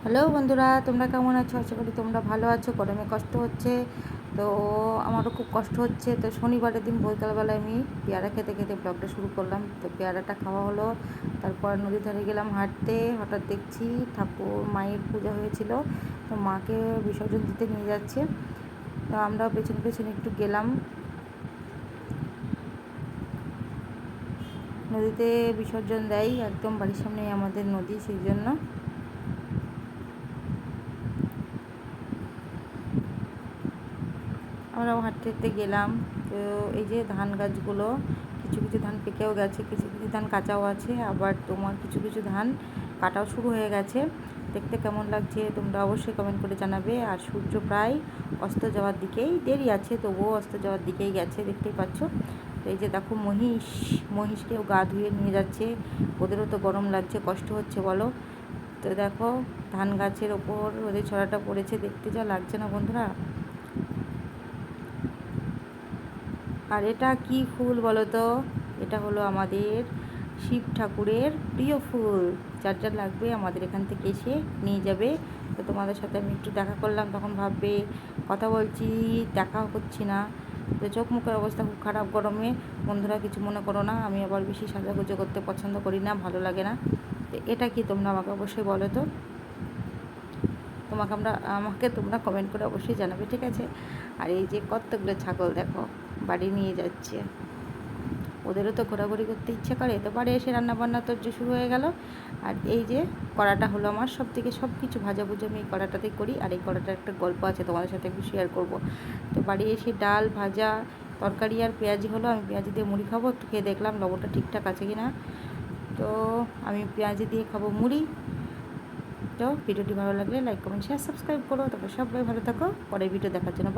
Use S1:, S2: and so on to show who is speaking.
S1: Hello বন্ধুরা, তোমরা কেমন আছো? আশা করি তোমরা ভালো আছো। গরমে কষ্ট হচ্ছে, তো আমারও খুব কষ্ট হচ্ছে। তো শনিবারের দিন বিকালবেলায় আমি পেয়ারা খেতে খেতে ব্লগটা শুরু করলাম। তো পেয়ারাটা খাওয়া হলো, তারপর নদীর ধারে গেলাম হাঁটতে। হঠাৎ দেখছি ঠাকুর মায়ের পূজা হয়েছিল, তো মাকে বিসর্জন দিতে নিয়ে যাচ্ছে। তো আমরা পেছনে পেছনে একটু গেলাম। নদীতে বিসর্জন দেয়, একদম বাড়ির সামনেই আমাদের নদী, সেই জন্য আমরাও হাঁটতে হাঁটতে গেলাম। তো এই যে ধান গাছগুলো, কিছু কিছু ধান পেকেও গেছে, কিছু কিছু ধান কাঁচাও আছে, আবার তোমার কিছু কিছু ধান কাটাও শুরু হয়ে গেছে। দেখতে কেমন লাগছে তোমরা অবশ্যই কমেন্ট করে জানাবে। আর সূর্য প্রায় অস্ত যাওয়ার দিকেই, দেরি আছে তবুও অস্ত যাওয়ার দিকেই গেছে, দেখতেই পাচ্ছ। তো এই যে দেখো মহিষকেও গা ধুয়ে নিয়ে যাচ্ছে। ওদেরও তো গরম লাগছে, কষ্ট হচ্ছে বলো। তো দেখো ধান গাছের ওপর ওদের ছড়াটা পড়েছে, দেখতে যা লাগছে না বন্ধুরা। আর এটা কি ফুল বলো তো? এটা হলো আমাদের শিব ঠাকুরের প্রিয় ফুল। যার যার লাগবে আমাদের এখান থেকে এসে নিয়ে যাবে। তো তোমাদের সাথে আমি একটু দেখা করলাম, তখন ভাববে কথা বলছি, দেখা করছি না। তো চোখ মুখের অবস্থা খুব খারাপ গরমে। বন্ধুরা কিছু মনে করো না, আমি আবার বেশি সাজাগুজো করতে পছন্দ করি না, ভালো লাগে না। তো এটা কি তোমরা আমাকে অবশ্যই বলো তো। আমাকে তোমরা কমেন্ট করে অবশ্যই জানাবে, ঠিক আছে? আর এই যে কতগুলো ছাগল দেখো বাড়ি নিয়ে যাচ্ছে। ওদেরও তো ঘোরাঘুরি করতে ইচ্ছে করে, তো বাড়ি এসে রান্নাবান্না তো যে শুরু হয়ে গেল। আর এই যে কড়াটা হলো আমার সব কিছু ভাজাভুজি আমি এই কড়াটাতেই করি। আর এই কড়াটার একটা গল্প আছে, তোমাদের সাথে একটু শেয়ার করব। তো বাড়ি এসে ডাল ভাজা তরকারি আর পেঁয়াজি হলো, আমি পেঁয়াজি দিয়ে মুড়ি খাবো। একটু খেয়ে দেখলাম লবণটা ঠিকঠাক আছে কি না। তো আমি পেঁয়াজি দিয়ে খাবো মুড়ি। তো ভিডিওটি ভালো লাগলে লাইক কমেন্ট শেয়ার সাবস্ক্রাইব করো। তারপর সবাই ভালো থাকো, পরের ভিডিও দেখার জন্য।